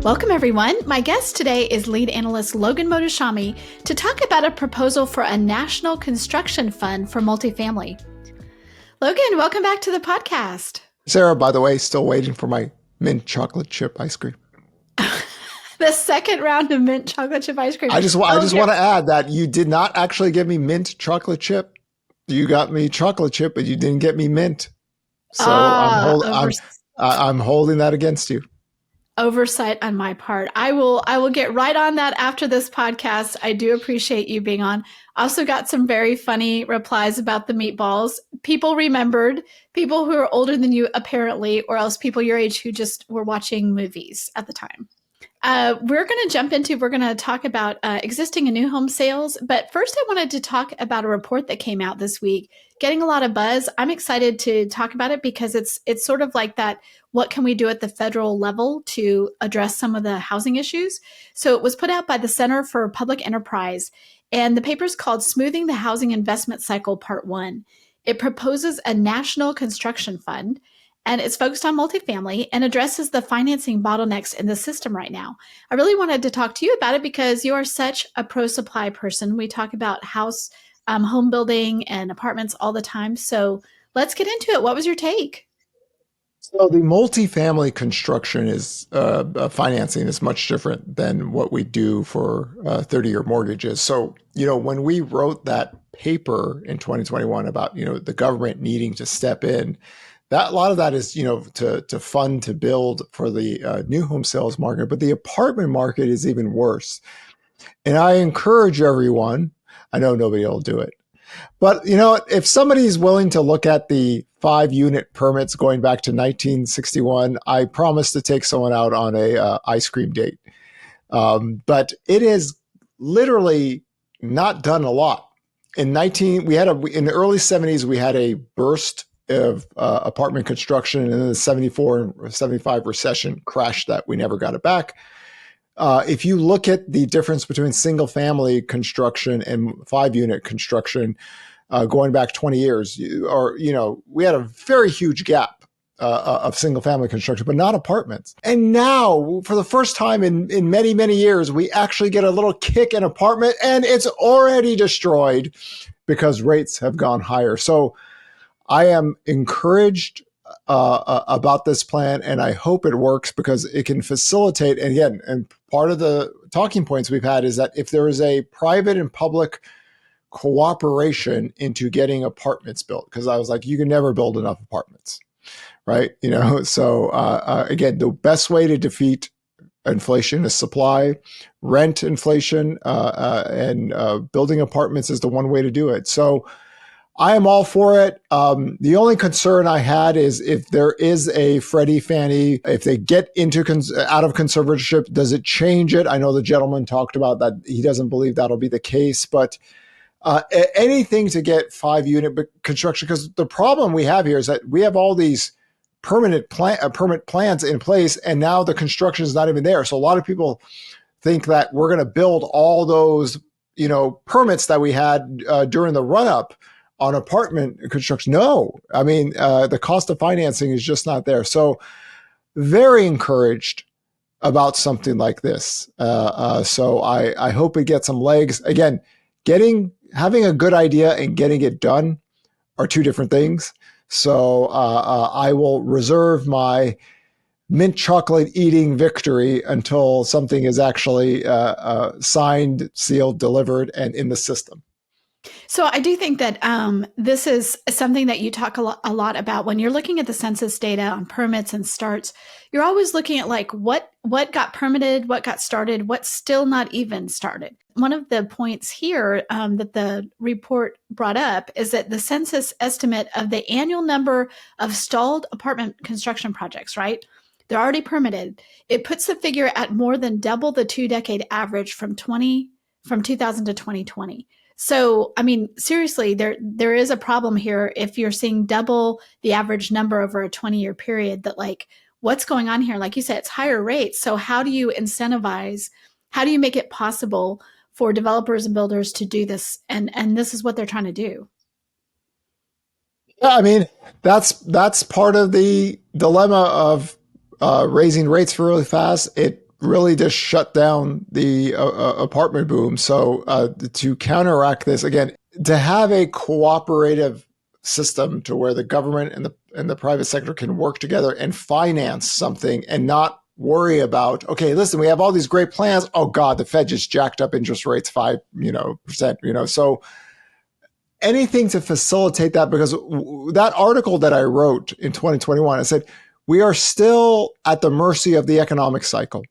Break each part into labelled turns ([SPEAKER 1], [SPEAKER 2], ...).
[SPEAKER 1] Welcome, everyone. My guest today is Lead Analyst Logan Mohtashami to talk about a proposal for a national construction fund for multifamily. Logan, welcome back to the podcast.
[SPEAKER 2] Sarah, by the way, still waiting for my mint chocolate chip ice cream.
[SPEAKER 1] The second round of mint chocolate chip ice cream.
[SPEAKER 2] I just want to add that you did not actually give me mint chocolate chip. You got me chocolate chip, but you didn't get me mint. So I'm holding that against you.
[SPEAKER 1] Oversight on my part. I will get right on that after this podcast. I do appreciate you being on. Also got some very funny replies about the meatballs. People remembered, people who are older than you apparently, or else people your age who just were watching movies at the time. We're going to talk about existing and new home sales. But first, I wanted to talk about a report that came out this week, getting a lot of buzz. I'm excited to talk about it because it's sort of like that. What can we do at the federal level to address some of the housing issues? So it was put out by the Center for Public Enterprise, and the paper is called Smoothing the Housing Investment Cycle Part 1. It proposes a national construction fund, and it's focused on multifamily and addresses the financing bottlenecks in the system right now. I really wanted to talk to you about it because you are such a pro-supply person. We talk about home building and apartments all the time. So let's get into it. What was your take?
[SPEAKER 2] So the multifamily construction is financing is much different than what we do for 30-year mortgages. So, when we wrote that paper in 2021 about, the government needing to step in, a lot of that is, to fund, to build for the new home sales market, but the apartment market is even worse. And I encourage everyone, I know nobody will do it, but if somebody's willing to look at the 5-unit permits going back to 1961, I promise to take someone out on a ice cream date. But it is literally not done a lot. In the early 70s, we had a burst of apartment construction, and then the 74 and 75 recession crashed that. We never got it back. If you look at the difference between single family construction and 5-unit construction, going back 20 years, we had a very huge gap of single family construction, but not apartments. And now, for the first time in many, many years, we actually get a little kick in apartment, and it's already destroyed because rates have gone higher. So I am encouraged about this plan, and I hope it works because it can facilitate. And again, and part of the talking points we've had is that if there is a private and public cooperation into getting apartments built, because I was like, you can never build enough apartments, right? So again, the best way to defeat inflation is supply, rent inflation, and building apartments is the one way to do it. So I am all for it. The only concern I had is if there is a Freddie Fannie, if they get out of conservatorship, does it change it? I know the gentleman talked about that. He doesn't believe that'll be the case, but anything to get 5-unit construction, because the problem we have here is that we have all these permit plans in place, and now the construction is not even there. So a lot of people think that we're going to build all those, permits that we had during the run-up on apartment construction. No, I mean, the cost of financing is just not there. So very encouraged about something like this. So I hope it gets some legs. Again, having a good idea and getting it done are two different things. So I will reserve my mint chocolate eating victory until something is actually signed, sealed, delivered, and in the system.
[SPEAKER 1] So I do think that this is something that you talk a lot about when you're looking at the census data on permits and starts. You're always looking at like what got permitted, what got started, what's still not even started. One of the points here that the report brought up is that the census estimate of the annual number of stalled apartment construction projects, right? They're already permitted. It puts the figure at more than double the 2-decade average from 2000 to 2020. So, I mean, seriously, there is a problem here if you're seeing double the average number over a 20-year period. That, like, what's going on here? Like you said, it's higher rates. So how do you incentivize? How do you make it possible for developers and builders to do this? And this is what they're trying to do.
[SPEAKER 2] Yeah, I mean, that's part of the dilemma of raising rates really fast. It really just shut down the apartment boom. So to counteract this, again, to have a cooperative system to where the government and the private sector can work together and finance something and not worry about, okay, listen, we have all these great plans. Oh God, the Fed just jacked up interest rates 5%, so anything to facilitate that, because that article that I wrote in 2021, I said, we are still at the mercy of the economic cycle.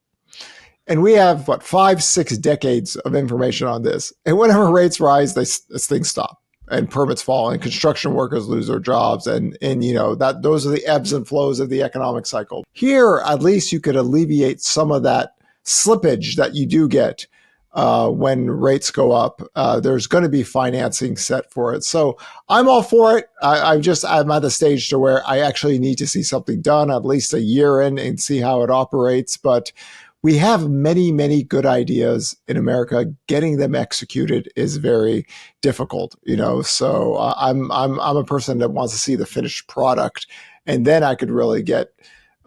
[SPEAKER 2] And we have, 5-6 decades of information on this. And whenever rates rise, things stop and permits fall and construction workers lose their jobs. And those are the ebbs and flows of the economic cycle. Here, at least you could alleviate some of that slippage that you do get when rates go up. There's going to be financing set for it. So I'm all for it. I'm at the stage to where I actually need to see something done at least a year in and see how it operates. But we have many, many good ideas in America. Getting them executed is very difficult, So I'm a person that wants to see the finished product, and then I could really get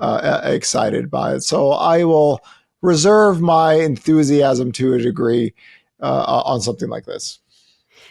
[SPEAKER 2] excited by it. So I will reserve my enthusiasm to a degree on something like this.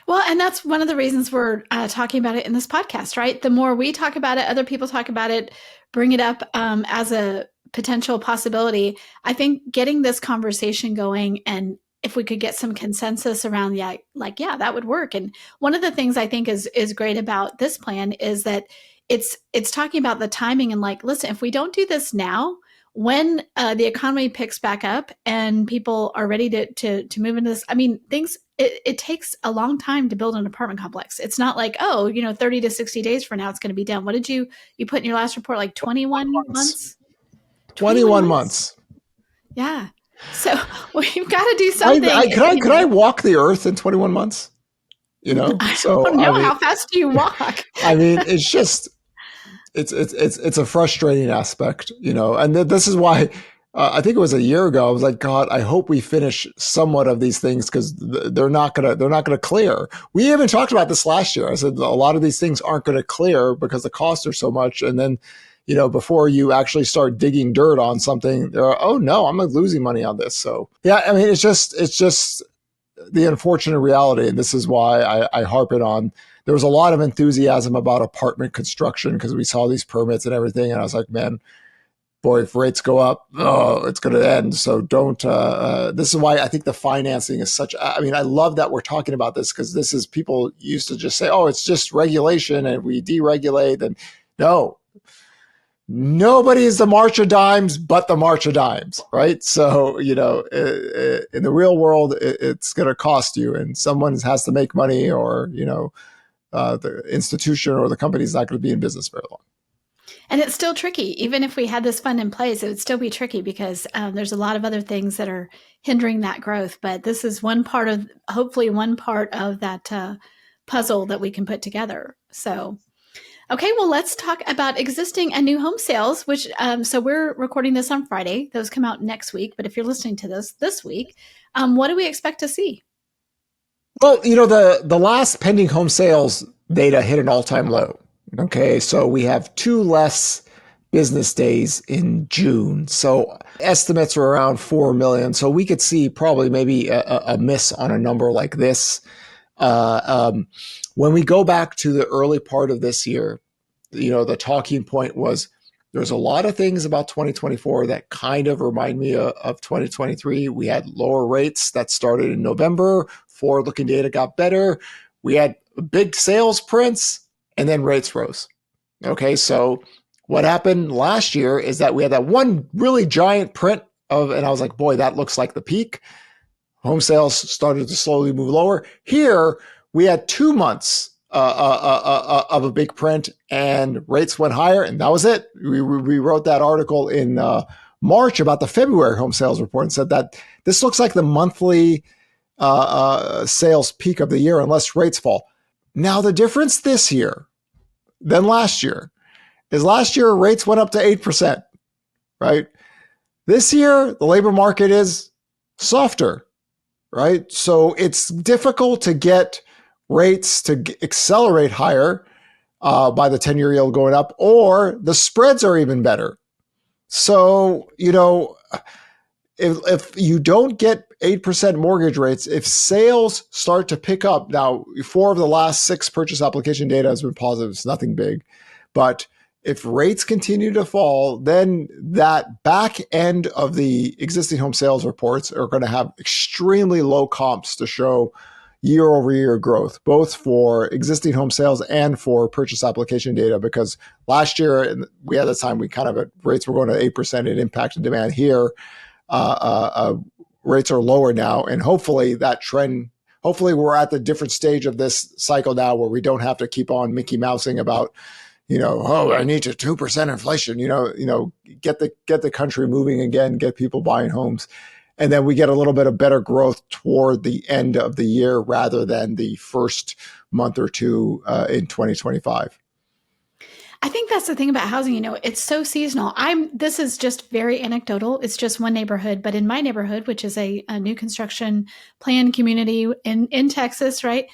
[SPEAKER 1] Well, and that's one of the reasons we're talking about it in this podcast, right? The more we talk about it, other people talk about it, bring it up as a potential possibility. I think getting this conversation going, and if we could get some consensus around, that would work. And one of the things I think is great about this plan is that it's talking about the timing and listen, if we don't do this now, when the economy picks back up and people are ready to move into this, it takes a long time to build an apartment complex. It's not 30 to 60 days from now, it's going to be done. What did you put in your last report? 21 months?
[SPEAKER 2] 21 months.
[SPEAKER 1] Yeah. So we've got to do something.
[SPEAKER 2] Could I walk the earth in 21 months?
[SPEAKER 1] So I don't know. How fast do you walk?
[SPEAKER 2] It's just, it's a frustrating aspect, and this is why I think it was a year ago, I was like, God, I hope we finish somewhat of these things, because they're not gonna clear. We even talked about this last year. I said a lot of these things aren't going to clear because the costs are so much, and then before you actually start digging dirt on something, oh no, I'm losing money on this. So yeah, it's just the unfortunate reality, and this is why I harp it on. There was a lot of enthusiasm about apartment construction because we saw these permits and everything, and I was like, man, boy, if rates go up, it's going to end. So don't. This is why I think the financing is such. I love that we're talking about this, because this is, people used to just say, oh, it's just regulation and we deregulate. And no, nobody is the March of Dimes but the March of Dimes, right? So, in the real world, it's going to cost you, and someone has to make money, or, the institution or the company is not going to be in business very long.
[SPEAKER 1] And it's still tricky. Even if we had this fund in place, it would still be tricky because there's a lot of other things that are hindering that growth. But this is hopefully one part of that puzzle that we can put together. So, okay, well, let's talk about existing and new home sales, which, so we're recording this on Friday. Those come out next week. But if you're listening to this week, what do we expect to see?
[SPEAKER 2] Well, the last pending home sales data hit an all-time low. Okay, so we have 2 less business days in June. So estimates are around 4 million. So we could see probably maybe a miss on a number like this. When we go back to the early part of this year, the talking point was, there's a lot of things about 2024 that kind of remind me of 2023. We had lower rates that started in November. Forward-looking data got better. We had big sales prints, and then rates rose. Okay, so what happened last year is that we had that one really giant print and I was like, boy, that looks like the peak. Home sales started to slowly move lower. Here, we had 2 months of a big print, and rates went higher, and that was it. We wrote that article in March about the February home sales report and said that this looks like the monthly sales peak of the year unless rates fall. Now, the difference this year than last year is last year rates went up to 8%, right? This year, the labor market is softer, right? So it's difficult to get rates to accelerate higher by the 10-year yield going up, or the spreads are even better. So, if you don't get 8% mortgage rates, if sales start to pick up, now 4 of the last 6 purchase application data has been positive. It's nothing big. But if rates continue to fall, then that back end of the existing home sales reports are going to have extremely low comps to show year over year growth, both for existing home sales and for purchase application data. Because last year we had this time we kind of rates were going to 8%. It impacted demand here. Rates are lower now, and hopefully that trend. Hopefully, we're at the different stage of this cycle now where we don't have to keep on Mickey Mousing about, oh, I need to 2% inflation. Get the country moving again, get people buying homes, and then we get a little bit of better growth toward the end of the year rather than the first month or two in 2025.
[SPEAKER 1] I think that's the thing about housing, it's so seasonal. This is just very anecdotal. It's just one neighborhood, but in my neighborhood, which is a new construction planned community in Texas, right?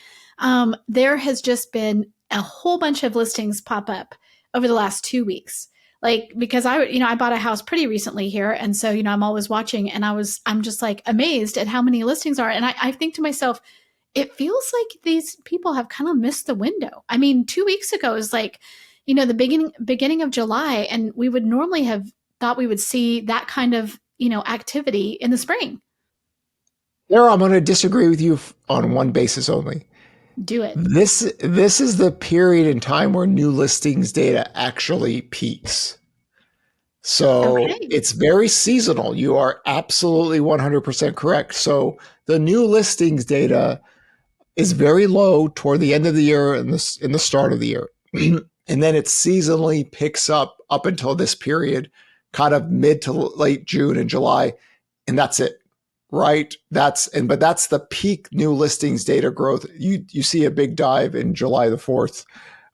[SPEAKER 1] There has just been a whole bunch of listings pop up over the last 2 weeks. Like, because I bought a house pretty recently here. And so, I'm always watching, and I'm just like amazed at how many listings are. And I think to myself, it feels like these people have kind of missed the window. I mean, 2 weeks ago is like, the beginning of July, and we would normally have thought we would see that kind of, activity in the spring.
[SPEAKER 2] There, I'm going to disagree with you on one basis only.
[SPEAKER 1] Do it.
[SPEAKER 2] This is the period in time where new listings data actually peaks. So
[SPEAKER 1] Okay.
[SPEAKER 2] it's very seasonal. You are absolutely 100% correct. So the new listings data is very low toward the end of the year and in the start of the year. And then it seasonally picks up until this period, kind of mid to late June and July. And that's it, right? But that's the peak new listings data growth. You see a big dive in July the 4th,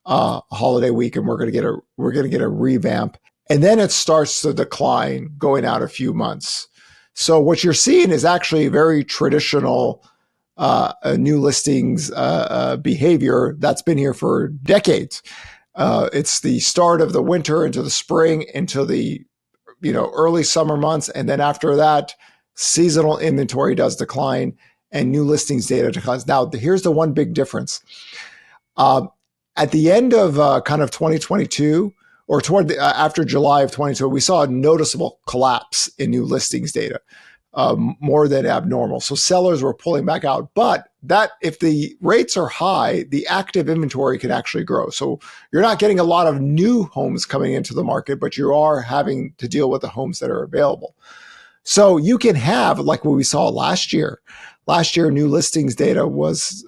[SPEAKER 2] holiday week, and we're going to get a revamp. And then it starts to decline going out a few months. So what you're seeing is actually very traditional new listings behavior that's been here for decades. It's the start of the winter into the spring into the early summer months, and then after that, seasonal inventory does decline and new listings data declines. Now, here's the one big difference. At the end of kind of 2022, or toward after July of 22, we saw a noticeable collapse in new listings data. More than abnormal. So sellers were pulling back out. But that if the rates are high, the active inventory can actually grow. So you're not getting a lot of new homes coming into the market, but you are having to deal with the homes that are available. So you can have, like what we saw last year. Last year, new listings data was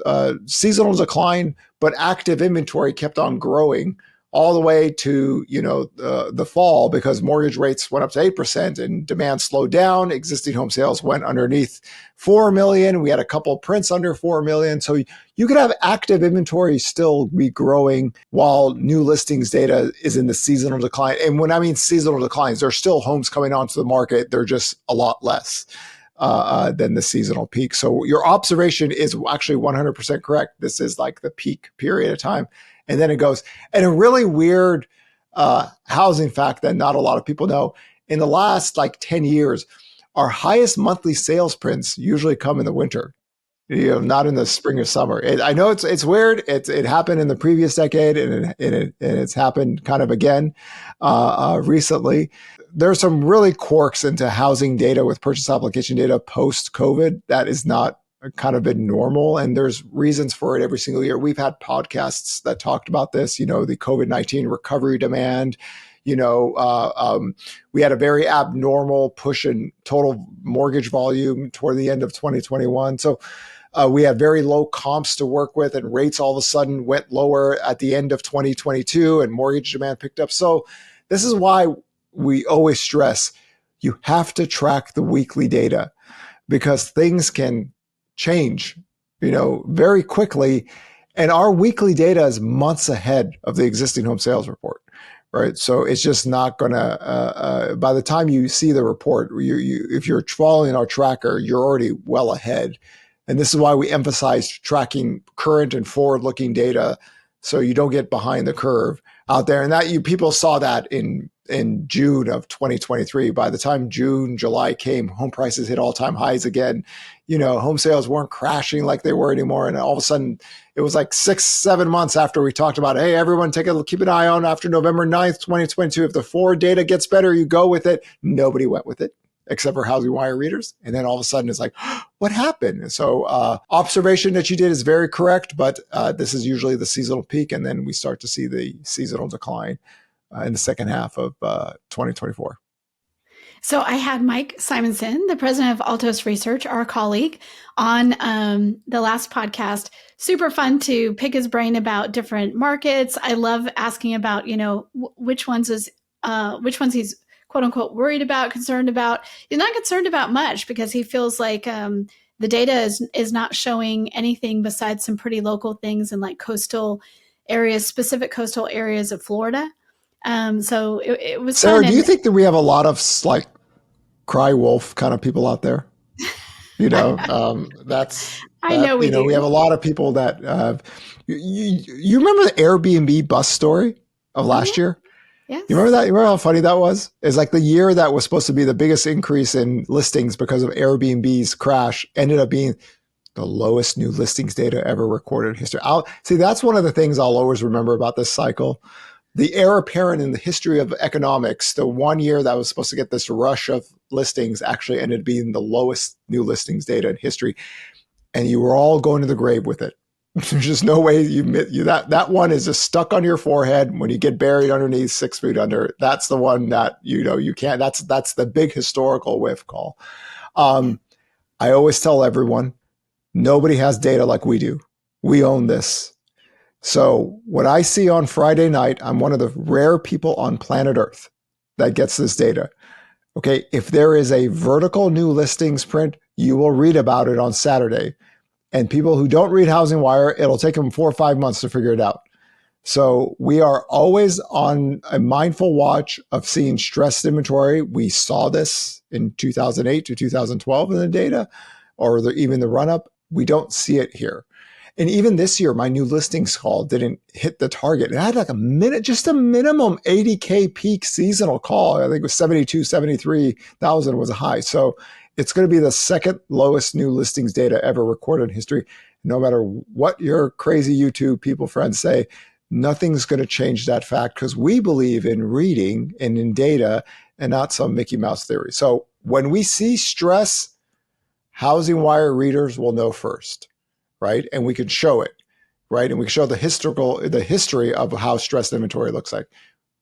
[SPEAKER 2] seasonal decline, but active inventory kept on growing all the way to the fall, because mortgage rates went up to 8% and demand slowed down. Existing home sales went underneath 4 million. We had a couple of prints under 4 million. So you could have active inventory still be growing while new listings data is in the seasonal decline. And when I mean seasonal declines, there's still homes coming onto the market. They're just a lot less than the seasonal peak. So your observation is actually 100% correct. This is like the peak period of time. And then it goes. And a really weird housing fact that not a lot of people know, in the last 10 years, our highest monthly sales prints usually come in the winter, not in the spring or summer. I know it's weird. It happened in the previous decade, and it's happened kind of again recently. There's some really quirks into housing data with purchase application data post-COVID that is not kind of been normal, and there's reasons for it every single year. We've had podcasts that talked about this, the COVID-19 recovery demand. We had a very abnormal push in total mortgage volume toward the end of 2021. So we had very low comps to work with, and rates all of a sudden went lower at the end of 2022, and mortgage demand picked up. So this is why we always stress you have to track the weekly data, because things can change, very quickly. And our weekly data is months ahead of the existing home sales report, right? So it's just not going to, by the time you see the report, if you're following our tracker, you're already well ahead. And this is why we emphasize tracking current and forward-looking data so you don't get behind the curve out there. And that people saw that in in June of 2023. By the time June, July came, home prices hit all-time highs again. Home sales weren't crashing like they were anymore. And all of a sudden, it was like 6-7 months after we talked about, hey, everyone keep an eye on after November 9th, 2022. If the forward data gets better, you go with it. Nobody went with it except for HousingWire readers. And then all of a sudden it's like, what happened? So observation that you did is very correct, but this is usually the seasonal peak. And then we start to see the seasonal decline in the second half of 2024.
[SPEAKER 1] So I had Mike Simonson, the president of Altos Research, our colleague, on the last podcast. Super fun to pick his brain about different markets. I love asking about, which ones he's quote unquote worried about, concerned about. He's not concerned about much because he feels like the data is not showing anything besides some pretty local things in like coastal areas, specific coastal areas of Florida. So it was
[SPEAKER 2] Sarah,
[SPEAKER 1] fun.
[SPEAKER 2] Do you think that we have a lot of like cry wolf kind of people out there?
[SPEAKER 1] I know we do.
[SPEAKER 2] We have a lot of people that you remember the Airbnb bus story of last year?
[SPEAKER 1] Yes.
[SPEAKER 2] You remember that? You remember how funny that was? It's like the year that was supposed to be the biggest increase in listings because of Airbnb's crash ended up being the lowest new listings data ever recorded in history. That's one of the things I'll always remember about this cycle. The heir apparent in the history of economics, the one year that was supposed to get this rush of listings actually ended up being the lowest new listings data in history. And you were all going to the grave with it. There's just no way that one is just stuck on your forehead when you get buried underneath 6 feet under. That's the one that, you can't, that's the big historical whiff call. I always tell everyone, nobody has data like we do. We own this. So what I see on Friday night, I'm one of the rare people on planet Earth that gets this data. Okay, if there is a vertical new listings print, you will read about it on Saturday. And people who don't read HousingWire, it'll take them 4 or 5 months to figure it out. So we are always on a mindful watch of seeing stressed inventory. We saw this in 2008 to 2012 in the data, or even the run-up. We don't see it here. And even this year, my new listings call didn't hit the target. It had like just a minimum 80K peak seasonal call. I think it was 72, 73,000 was a high. So it's going to be the second lowest new listings data ever recorded in history. No matter what your crazy YouTube people friends say, nothing's going to change that fact because we believe in reading and in data and not some Mickey Mouse theory. So when we see stress, HousingWire readers will know first. Right? And we could show it, right? And we can show the history of how stressed inventory looks like.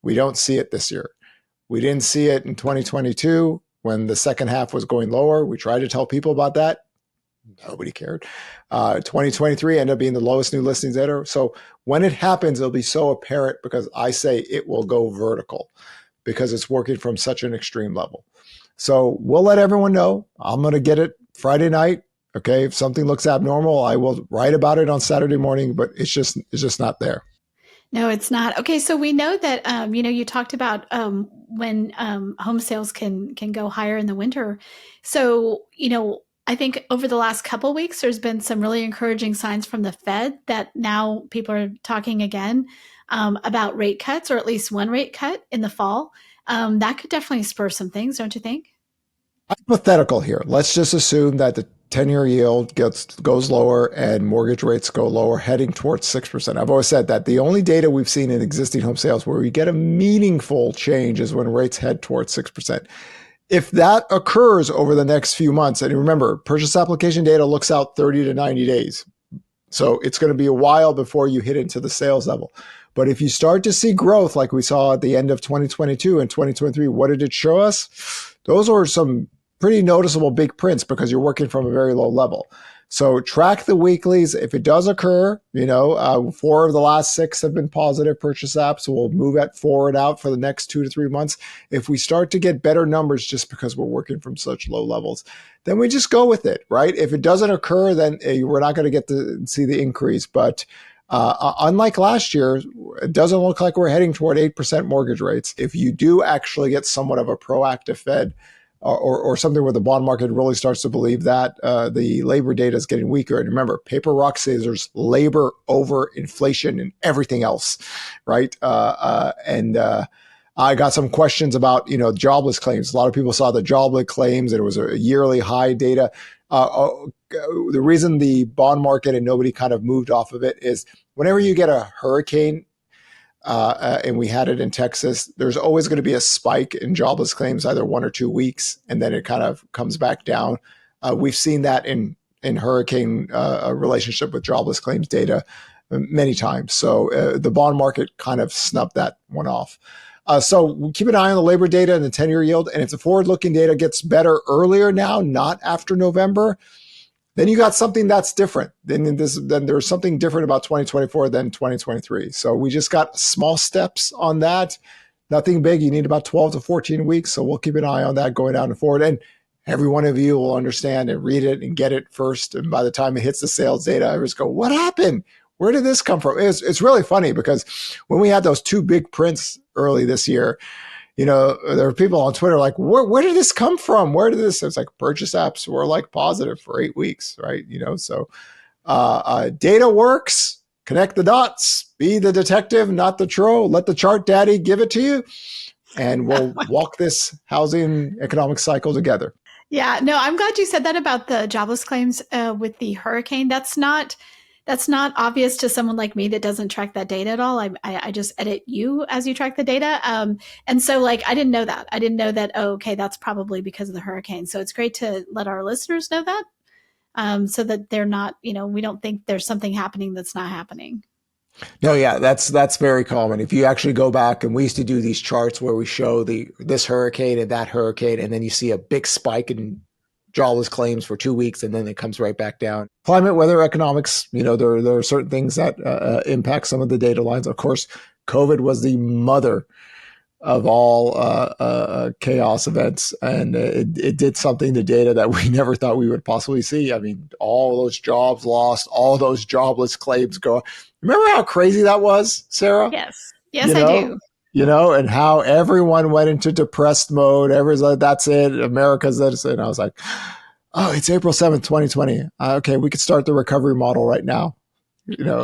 [SPEAKER 2] We don't see it this year. We didn't see it in 2022 when the second half was going lower. We tried to tell people about that. Nobody cared. 2023 ended up being the lowest new listings ever. So when it happens, it'll be so apparent because I say it will go vertical because it's working from such an extreme level. So we'll let everyone know. I'm going to get it Friday night. Okay, if something looks abnormal, I will write about it on Saturday morning, but it's just not there.
[SPEAKER 1] No, it's not. Okay, so we know that you talked about when home sales can go higher in the winter. So I think over the last couple of weeks, there's been some really encouraging signs from the Fed that now people are talking again about rate cuts, or at least one rate cut in the fall. That could definitely spur some things, don't you think?
[SPEAKER 2] Hypothetical here. Let's just assume that the 10-year yield goes lower and mortgage rates go lower, heading towards 6%. I've always said that the only data we've seen in existing home sales where we get a meaningful change is when rates head towards 6%. If that occurs over the next few months, and remember, purchase application data looks out 30 to 90 days. So it's going to be a while before you hit into the sales level. But if you start to see growth like we saw at the end of 2022 and 2023, what did it show us? Those are some pretty noticeable big prints because you're working from a very low level. So track the weeklies. If it does occur, 4 of the last 6 have been positive purchase apps. So we'll move it forward out for the next 2 to 3 months. If we start to get better numbers just because we're working from such low levels, then we just go with it, right? If it doesn't occur, then we're not going to get to see the increase. But unlike last year, it doesn't look like we're heading toward 8% mortgage rates. If you do actually get somewhat of a proactive Fed, or something where the bond market really starts to believe that the labor data is getting weaker. And remember, paper rock scissors, labor over inflation and everything else, right? I got some questions about, jobless claims. A lot of people saw the jobless claims. It was a yearly high data. The reason the bond market and nobody kind of moved off of it is whenever you get a hurricane, and we had it in Texas, there's always going to be a spike in jobless claims, either 1 or 2 weeks, and then it kind of comes back down. We've seen that in hurricane relationship with jobless claims data many times. So the bond market kind of snubbed that one off. So keep an eye on the labor data and the 10-year yield. And if the forward-looking data gets better earlier now, not after November, then you got something that's different. Then there's something different about 2024 than 2023. So we just got small steps on that. Nothing big. You need about 12 to 14 weeks. So we'll keep an eye on that going down and forward. And every one of you will understand and read it and get it first. And by the time it hits the sales data, I just go, what happened? Where did this come from? It's really funny because when we had those two big prints early this year, there are people on Twitter like, where did this come from? Where did this? It's like purchase apps were like positive for 8 weeks, right? So data works. Connect the dots. Be the detective, not the troll. Let the chart daddy give it to you. And we'll walk this housing economic cycle together.
[SPEAKER 1] Yeah, no, I'm glad you said that about the jobless claims with the hurricane. That's not obvious to someone like me that doesn't track that data at all. I just edit you as you track the data. And so I didn't know that. I didn't know that, okay, that's probably because of the hurricane. So it's great to let our listeners know that so that they're not, we don't think there's something happening that's not happening.
[SPEAKER 2] No, yeah, that's very common. If you actually go back, and we used to do these charts where we show this hurricane and that hurricane, and then you see a big spike in jobless claims for 2 weeks, and then it comes right back down. Climate, weather, economics, there are certain things that impact some of the data lines. Of course, COVID was the mother of all chaos events, and it did something to data that we never thought we would possibly see. I mean, all those jobs lost, all those jobless claims go. Remember how crazy that was, Sarah?
[SPEAKER 1] Yes, I do.
[SPEAKER 2] And how everyone went into depressed mode. Everyone's like, that's it. America's this. And I was like, oh, it's April 7th, 2020. Okay, we could start the recovery model right now.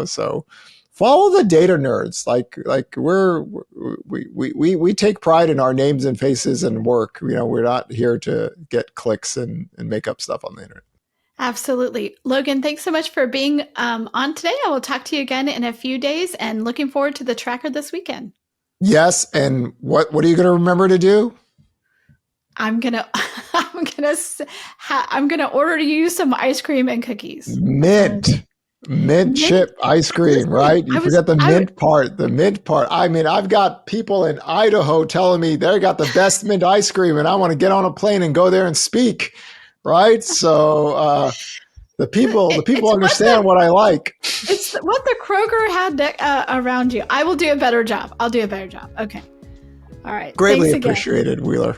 [SPEAKER 2] So follow the data nerds. Like we take pride in our names and faces and work. We're not here to get clicks and make up stuff on the internet.
[SPEAKER 1] Absolutely. Logan, thanks so much for being on today. I will talk to you again in a few days and looking forward to the tracker this weekend.
[SPEAKER 2] Yes, and what are you going to remember to do?
[SPEAKER 1] I'm gonna order you some ice cream and cookies.
[SPEAKER 2] Mint chip ice cream, right? You forget the mint part. The mint part. I mean, I've got people in Idaho telling me they got the best mint ice cream, and I want to get on a plane and go there and speak, right? So the people understand what I like.
[SPEAKER 1] It's what the Kroger had around you. I will do a better job. I'll do a better job. Okay. All right.
[SPEAKER 2] Greatly appreciated, Wheeler.